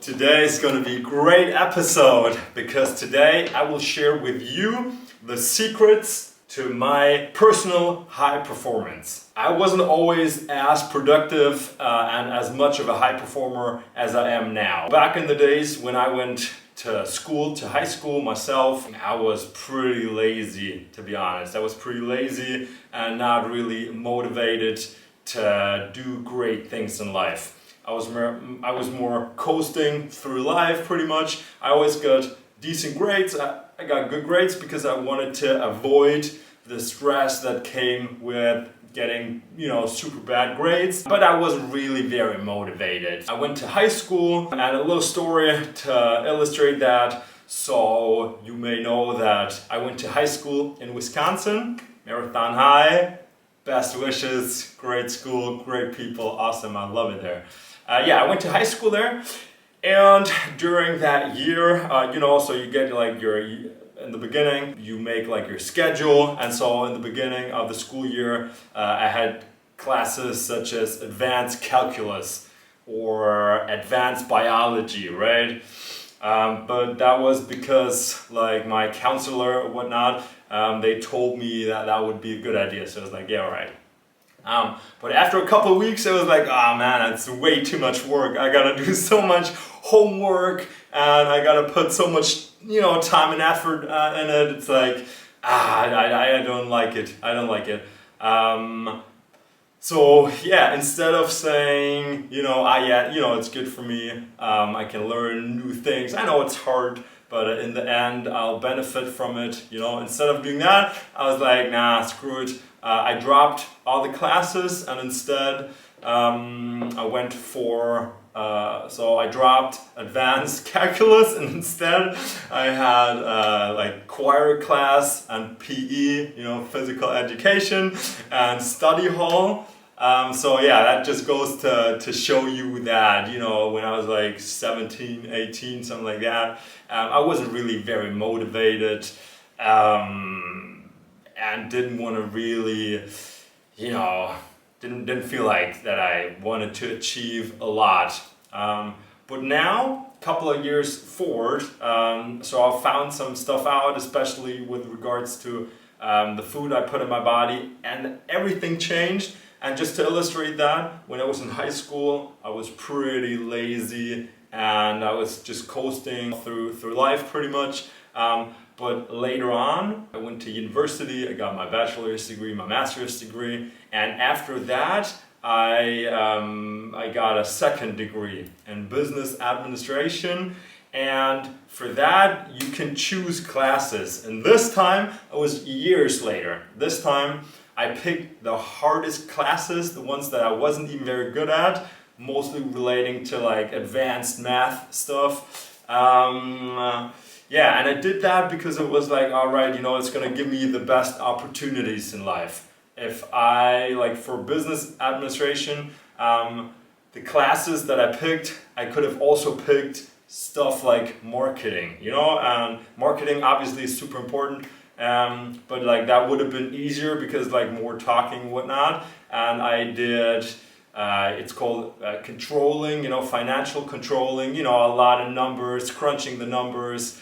Today is going to be a great episode because today I will share with you the secrets to my personal high performance. I wasn't always as productive and as much of a high performer as I am now. Back in the days when I went to school, to high school myself, I was pretty lazy, to be honest. I was pretty lazy and not really motivated to do great things in life. I was more coasting through life pretty much. I always got decent grades. I got good grades because I wanted to avoid the stress that came with getting, super bad grades. But I wasn't really very motivated. I went to high school, and a little story to illustrate that. So you may know that I went to high school in Wisconsin, Marathon High. Best wishes, great school, great people, awesome, I love it there. I went to high school there, and during that year, so you get in the beginning, you make your schedule, and so in the beginning of the school year, I had classes such as advanced calculus or advanced biology, right? But that was because my counselor or whatnot, they told me that would be a good idea, so I was like, yeah, all right. But after a couple of weeks, it was like, oh man, it's way too much work. I gotta do so much homework and I gotta put so much, time and effort in it. It's like, I don't like it. I don't like it. Instead of saying, it's good for me, I can learn new things. I know it's hard, but in the end, I'll benefit from it. Instead of doing that, I was like, nah, screw it. I dropped all the classes and instead I went for, I dropped advanced calculus and instead I had choir class and PE, physical education and study hall. That just goes to show you that, when I was 17, 18, something like that, I wasn't really very motivated. And didn't want to really, didn't feel like that I wanted to achieve a lot. But now, a couple of years forward, so I found some stuff out, especially with regards to the food I put in my body, and everything changed. And just to illustrate that, when I was in high school, I was pretty lazy and I was just coasting through life pretty much. But later on, I went to university, I got my bachelor's degree, my master's degree, and after that, I got a second degree in business administration, and for that, you can choose classes. And this time, it was years later. This time, I picked the hardest classes, the ones that I wasn't even very good at, mostly relating to advanced math stuff. And I did that because it was alright, it's gonna give me the best opportunities in life. If I, for business administration, the classes that I picked, I could have also picked stuff like marketing, and marketing obviously is super important, but that would have been easier because more talking and whatnot, and I did it's called controlling, financial controlling, a lot of numbers, crunching the numbers,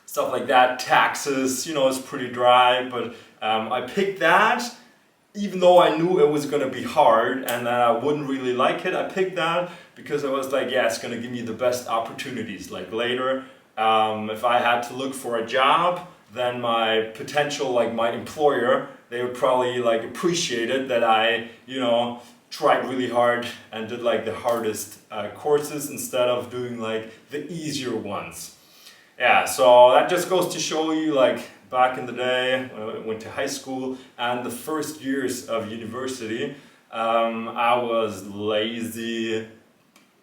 stuff like that. Taxes, it's pretty dry, but I picked that even though I knew it was going to be hard and that I wouldn't really like it. I picked that because I was it's going to give me the best opportunities. Later, if I had to look for a job, then my potential, my employer, they would probably appreciate it that I, tried really hard and did the hardest courses instead of doing the easier ones. Yeah, so that just goes to show you back in the day when I went to high school and the first years of university, I was lazy.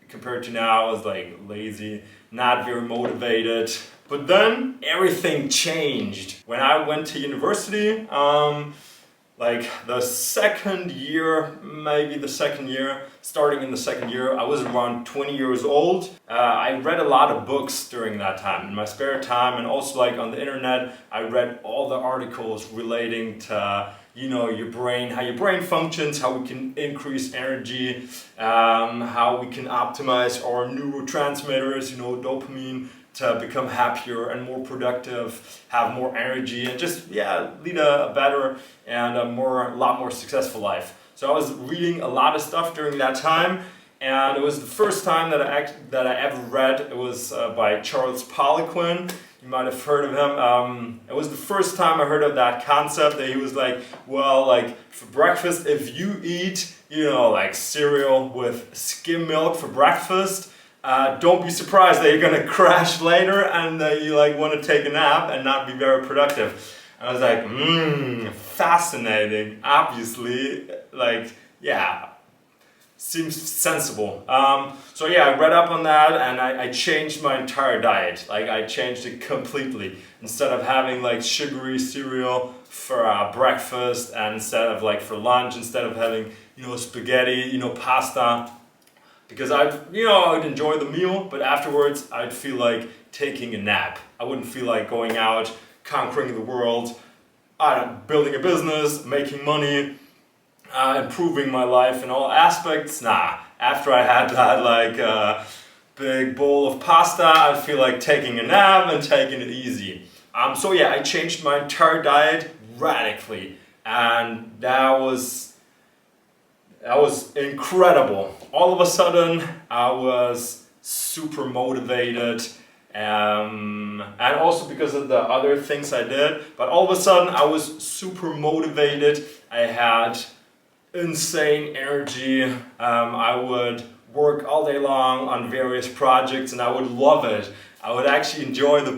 Compared to now, I was lazy, not very motivated. But then everything changed. When I went to university, the second year, starting in the second year, I was around 20 years old. I read a lot of books during that time, in my spare time, and also on the internet, I read all the articles relating to your brain, how your brain functions, how we can increase energy, how we can optimize our neurotransmitters, dopamine, to become happier and more productive, have more energy, and just lead a better and a lot more successful life. So I was reading a lot of stuff during that time, and it was the first time that I ever read. It was by Charles Poliquin. You might have heard of him. It was the first time I heard of that concept that he was like, well, like for breakfast, if you eat, like cereal with skim milk for breakfast, don't be surprised that you're gonna crash later and that you like want to take a nap and not be very productive. And I was like, fascinating. Obviously, seems sensible. So I read up on that and I changed my entire diet. Like I changed it completely. Instead of having like sugary cereal for breakfast, and instead of like for lunch, instead of having spaghetti, pasta, because I'd enjoy the meal, but afterwards I'd feel like taking a nap. I wouldn't feel like going out, conquering the world, building a business, making money, improving my life in all aspects. Nah, after I had that big bowl of pasta, I'd feel like taking a nap and taking it easy. I changed my entire diet radically, and that was incredible. All of a sudden, I was super motivated, and also because of the other things I did, but all of a sudden I was super motivated. I had insane energy. I would work all day long on various projects and I would love it. I would actually enjoy the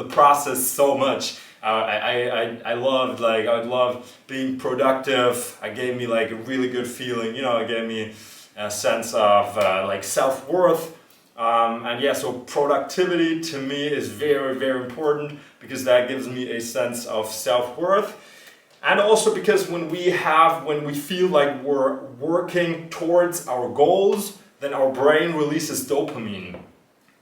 process so much. I would love being productive. It gave me like a really good feeling, it gave me a sense of self-worth. So productivity to me is very, very important because that gives me a sense of self-worth. And also because when we feel like we're working towards our goals, then our brain releases dopamine.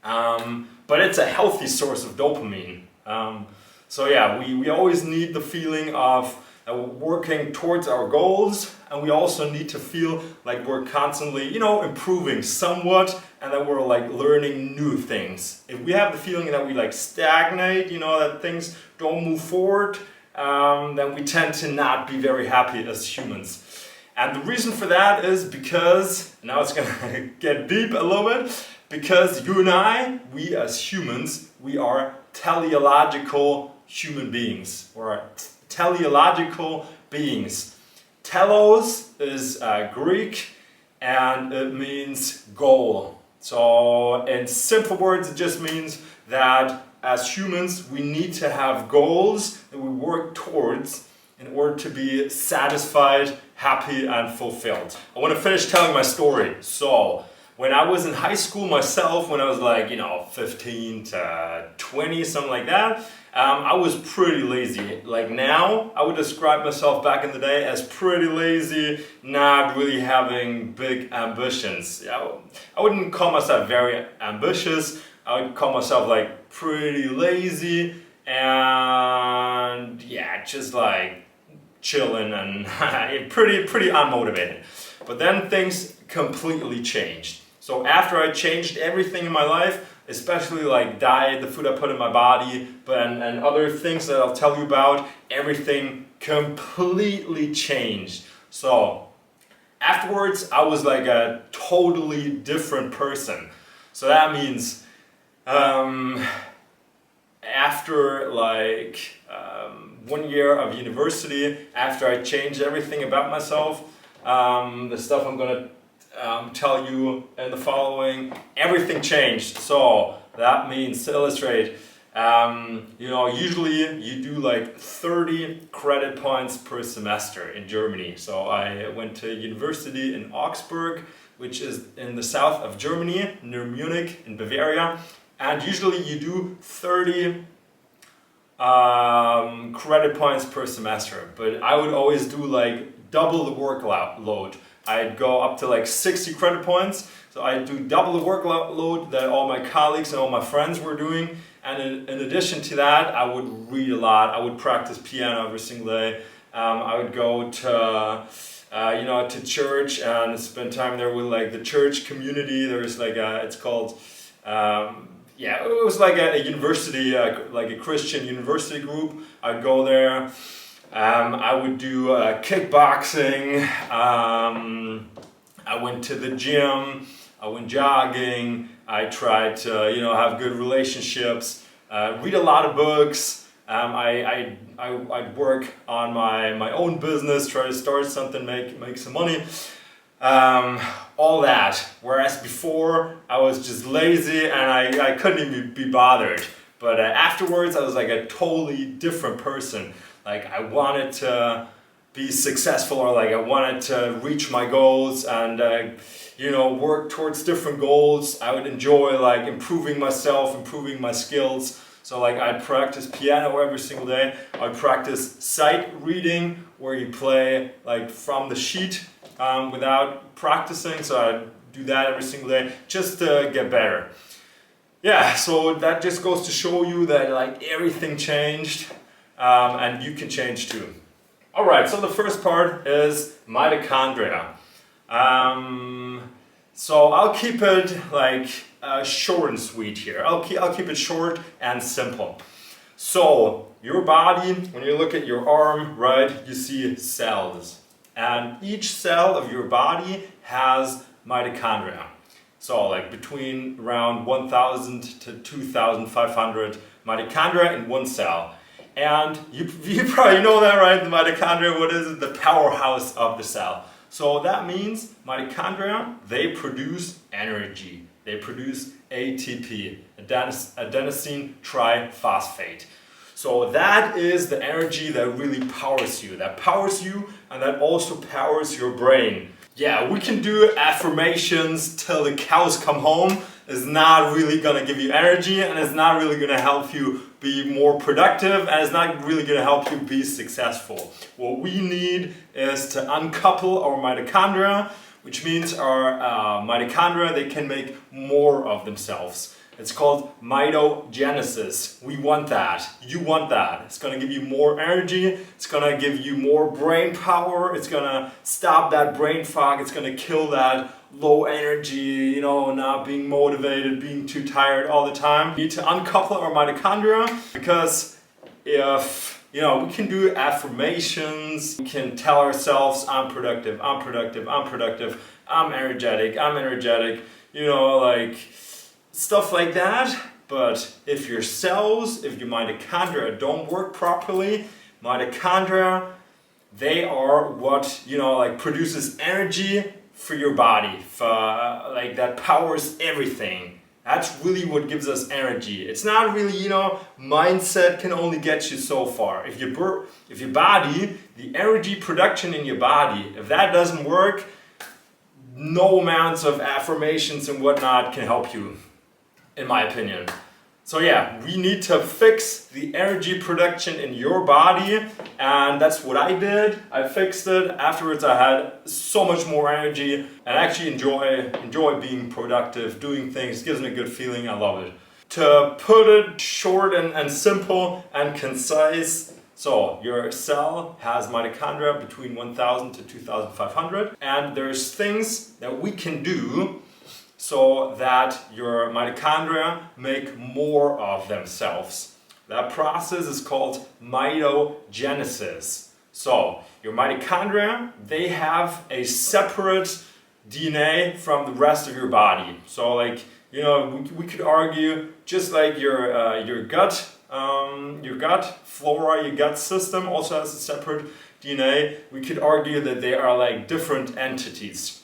But it's a healthy source of dopamine. We always need the feeling of working towards our goals, and we also need to feel like we're constantly, improving somewhat, and that we're like learning new things. If we have the feeling that we like stagnate, that things don't move forward, then we tend to not be very happy as humans. And the reason for that is because, now it's gonna get deep a little bit, because you and I, we as humans, we are teleological human beings, or teleological beings. Telos is Greek and it means goal. So in simple words, it just means that as humans, we need to have goals that we work towards in order to be satisfied, happy, and fulfilled. I want to finish telling my story. So, when I was in high school myself, when I was 15 to 20, something like that, I was pretty lazy. Like now, I would describe myself back in the day as pretty lazy, not really having big ambitions. I wouldn't call myself very ambitious. I would call myself pretty lazy and just chilling and pretty unmotivated. But then things completely changed. So after I changed everything in my life, especially diet, the food I put in my body, and other things that I'll tell you about, everything completely changed. So afterwards, I was a totally different person. So that means after 1 year of university, after I changed everything about myself, the stuff I'm gonna tell you in the following, everything changed. So that means, to illustrate, usually you do 30 credit points per semester in Germany. So I went to university in Augsburg, which is in the south of Germany, near Munich in Bavaria. And usually you do 30 credit points per semester, but I would always do double the workload. I'd go up to 60 credit points, so I'd do double the workload that all my colleagues and all my friends were doing. And in addition to that, I would read a lot. I would practice piano every single day. I would go to to church and spend time there with like the church community. There's like it's called it was like a university, like a Christian university group. I'd go there. I would do kickboxing. I went to the gym. I went jogging. I tried to have good relationships. Read a lot of books. I'd work on my own business, try to start something, make some money, all that. Whereas before I was just lazy and I couldn't even be bothered. But afterwards I was like a totally different person. Like I wanted to be successful, or like I wanted to reach my goals and work towards different goals. I would enjoy like improving myself, improving my skills. So like I'd practice piano every single day. I'd practice sight reading, where you play like from the sheet without practicing. So I'd do that every single day just to get better. Yeah, so that just goes to show you that like everything changed, and you can change too. Alright, so the first part is mitochondria. So I'll keep it like short and sweet here. I'll keep it short and simple. So your body, when you look at your arm, right, you see cells. And each cell of your body has mitochondria. So like between around 1,000 to 2,500 mitochondria in one cell. And you probably know that, right? The mitochondria, what is it? The powerhouse of the cell. So that means mitochondria, they produce energy. They produce ATP, adenosine triphosphate. So that is the energy that really powers you. That powers you, and that also powers your brain. Yeah, we can do affirmations till the cows come home. It's not really gonna give you energy, and it's not really gonna help you be more productive, and it's not really gonna help you be successful. What we need is to uncouple our mitochondria, which means our mitochondria, they can make more of themselves. It's called mitogenesis. We want that. You want that. It's going to give you more energy. It's going to give you more brain power. It's going to stop that brain fog. It's going to kill that low energy, not being motivated, being too tired all the time. We need to uncouple our mitochondria, because if we can do affirmations, we can tell ourselves, I'm productive, I'm productive, I'm productive, I'm energetic, like stuff like that. But if your cells, if your mitochondria don't work properly, mitochondria, they are what, produces energy for your body, that powers everything. That's really what gives us energy. It's not really, mindset can only get you so far. If your body, the energy production in your body, if that doesn't work, no amounts of affirmations and whatnot can help you, in my opinion. So yeah, we need to fix the energy production in your body, and that's what I did. I fixed it. Afterwards I had so much more energy, and I actually enjoy being productive, doing things. It gives me a good feeling. I love it. To put it short and simple and concise, so your cell has mitochondria between 1,000 to 2,500, and there's things that we can do so that your mitochondria make more of themselves. That process is called mitogenesis. So your mitochondria, they have a separate DNA from the rest of your body. So we could argue, just like your gut flora, your gut system also has a separate DNA. We could argue that they are like different entities.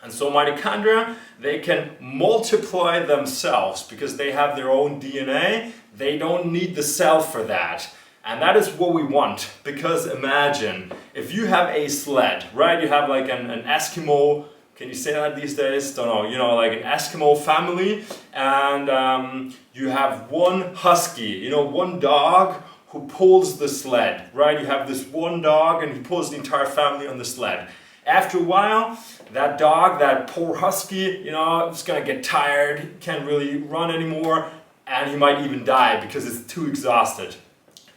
And so mitochondria, they can multiply themselves because they have their own DNA. They don't need the cell for that. And that is what we want. Because imagine, if you have a sled, right? You have like an Eskimo, can you say that these days? Don't know, like an Eskimo family. And you have one husky, one dog who pulls the sled, right? You have this one dog and he pulls the entire family on the sled. After a while, that dog, that poor husky, is gonna get tired, he can't really run anymore, and he might even die because it's too exhausted.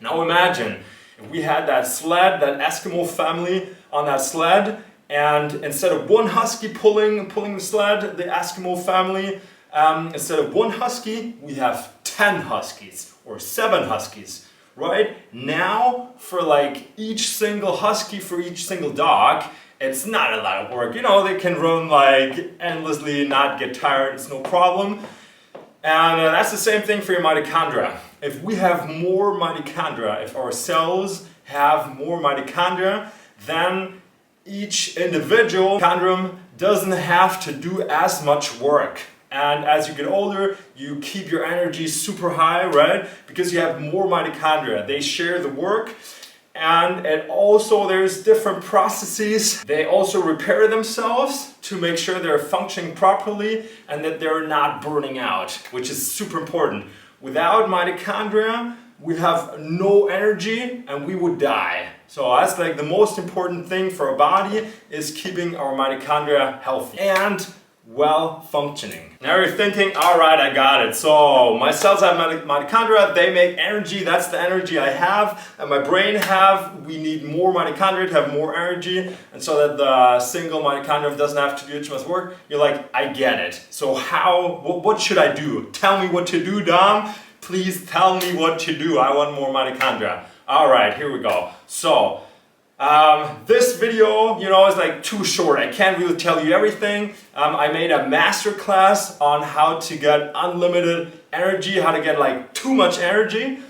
Now imagine, If we had that sled, that Eskimo family on that sled, and instead of one husky pulling the sled, the Eskimo family, instead of one husky, we have 10 huskies or 7 huskies, right? Now, for like each single husky, for each single dog, it's not a lot of work. You know, they can run like endlessly, not get tired, it's no problem. And that's the same thing for your mitochondria. If we have more mitochondria, if our cells have more mitochondria, then each individual mitochondrium doesn't have to do as much work. And as you get older, you keep your energy super high, right? Because you have more mitochondria. They share the work. And there's different processes. They also repair themselves to make sure they're functioning properly and that they're not burning out, which is super important. Without mitochondria, we have no energy and we would die. So that's like the most important thing for our body, is keeping our mitochondria healthy and well functioning. Now you're thinking, all right, I got it. So my cells have mitochondria, they make energy, that's the energy I have, and my brain we need more mitochondria to have more energy, and so that the single mitochondrium doesn't have to do too much work. You're like, I get it. So what should I do? Tell me what to do, Dom. Please tell me what to do. I want more mitochondria. All right, here we go. So this video, is like too short. I can't really tell you everything. I made a masterclass on how to get unlimited energy, how to get like too much energy.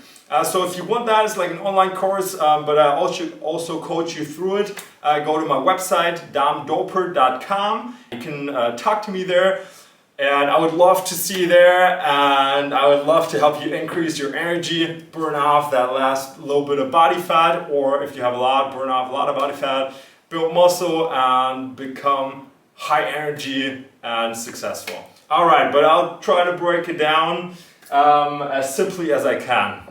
So if you want that, it's like an online course, but I also coach you through it. Go to my website, domdoper.com. You can talk to me there. And I would love to see you there, and I would love to help you increase your energy, burn off that last little bit of body fat, or if you have a lot, burn off a lot of body fat, build muscle, and become high energy and successful. All right, but I'll try to break it down as simply as I can.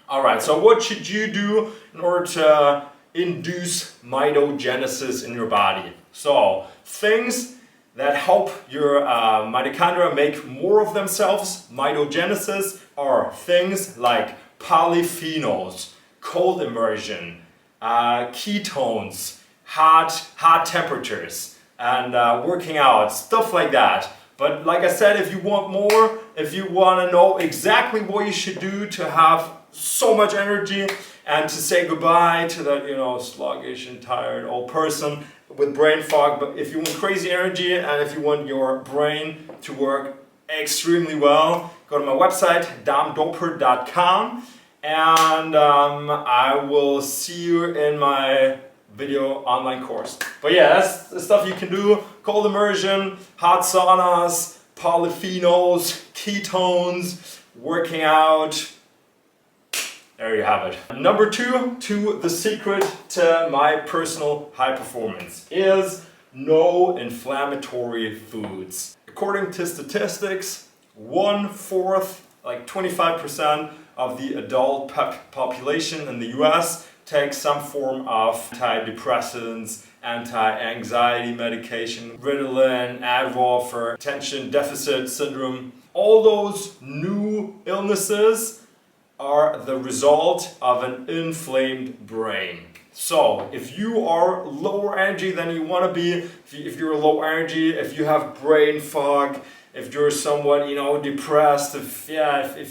All right, so what should you do in order to induce mitogenesis in your body? So things that help your mitochondria make more of themselves, mitogenesis, are things like polyphenols, cold immersion, ketones, hot temperatures, and working out, stuff like that. But like I said, if you want more, if you want to know exactly what you should do to have so much energy and to say goodbye to that, sluggish and tired old person with brain fog, but if you want crazy energy and if you want your brain to work extremely well, go to my website, domdoper.com, and I will see you in my video online course. But yeah, that's the stuff you can do: cold immersion, hot saunas, polyphenols, ketones, working out. There you have it. Number 2, the secret to my personal high performance is no inflammatory foods. According to statistics, 1/4, like 25% of the adult population in the US takes some form of antidepressants, anti-anxiety medication, Ritalin, Advil for attention deficit syndrome. All those new illnesses are the result of an inflamed brain. So if you are lower energy than you want to be, if you're low energy, if you have brain fog, if you're somewhat depressed, if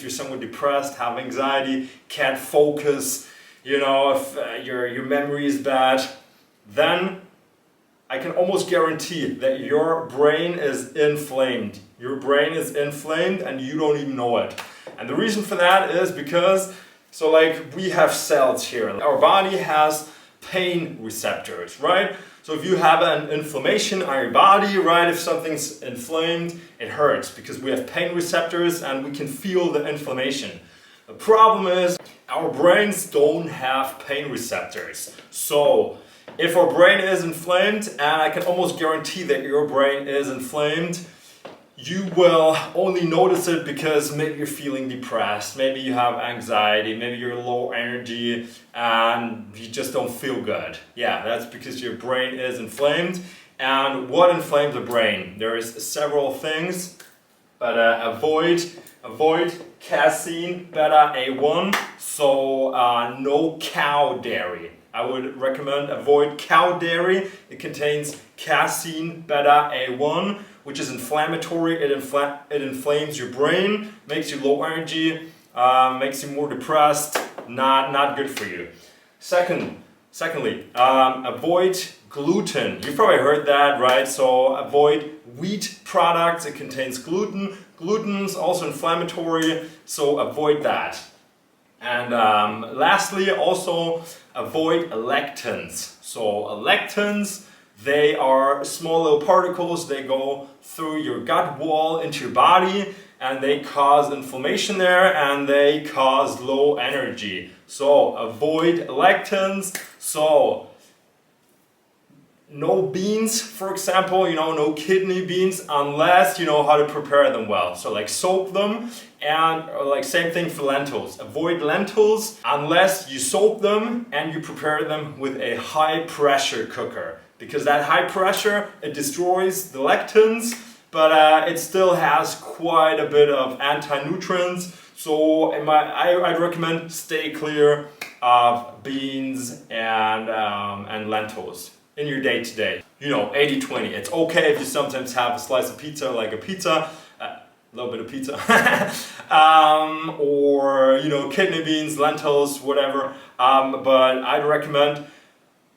you're somewhat depressed, have anxiety, can't focus, if your memory is bad, then I can almost guarantee that your brain is inflamed. Your brain is inflamed and you don't even know it. And the reason for that is because, we have cells here. Our body has pain receptors, right? So if you have an inflammation on your body, right, if something's inflamed, it hurts because we have pain receptors and we can feel the inflammation. The problem is our brains don't have pain receptors. So if our brain is inflamed, and I can almost guarantee that your brain is inflamed, you will only notice it because maybe you're feeling depressed, maybe you have anxiety, maybe you're low energy and you just don't feel good. Yeah, that's because your brain is inflamed. And what inflames the brain? There is several things. But avoid casein, beta A1, so no cow dairy. I would recommend avoid cow dairy. It contains casein, beta A1, which is inflammatory. It inflames your brain, makes you low energy, makes you more depressed. Not good for you. Secondly, avoid gluten. You've probably heard that, right? So avoid wheat products. It contains gluten. Gluten is also inflammatory, so avoid that. And lastly, also avoid lectins. So lectins, they are small little particles. They go through your gut wall into your body, and they cause inflammation there, and they cause low energy. So avoid lectins. So no beans, for example, no kidney beans, unless you know how to prepare them well. So like soak them, and like same thing for lentils. Avoid lentils unless you soak them and you prepare them with a high pressure cooker. Because that high pressure, it destroys the lectins, but it still has quite a bit of anti-nutrients. So I'd recommend stay clear of beans and lentils in your day-to-day. 80-20. It's okay if you sometimes have a slice of pizza, like a pizza, a little bit of pizza, or kidney beans, lentils, whatever. But I'd recommend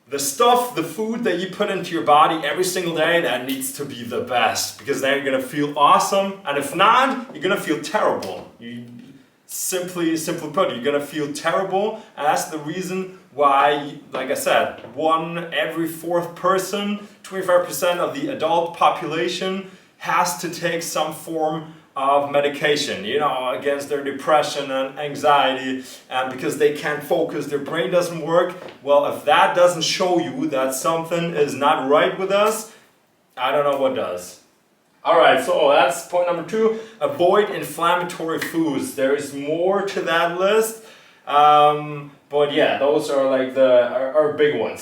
the food that you put into your body every single day, that needs to be the best, because then you're gonna feel awesome, and if not, you're gonna feel terrible. Simply put, you're gonna feel terrible, and that's the reason why, like I said, 1 every 4th person, 25% of the adult population has to take some form of medication, against their depression and anxiety, and because they can't focus, their brain doesn't work. Well, if that doesn't show you that something is not right with us, I don't know what does. Alright, so that's point number 2. Avoid inflammatory foods. There is more to that list, but yeah, those are like our big ones.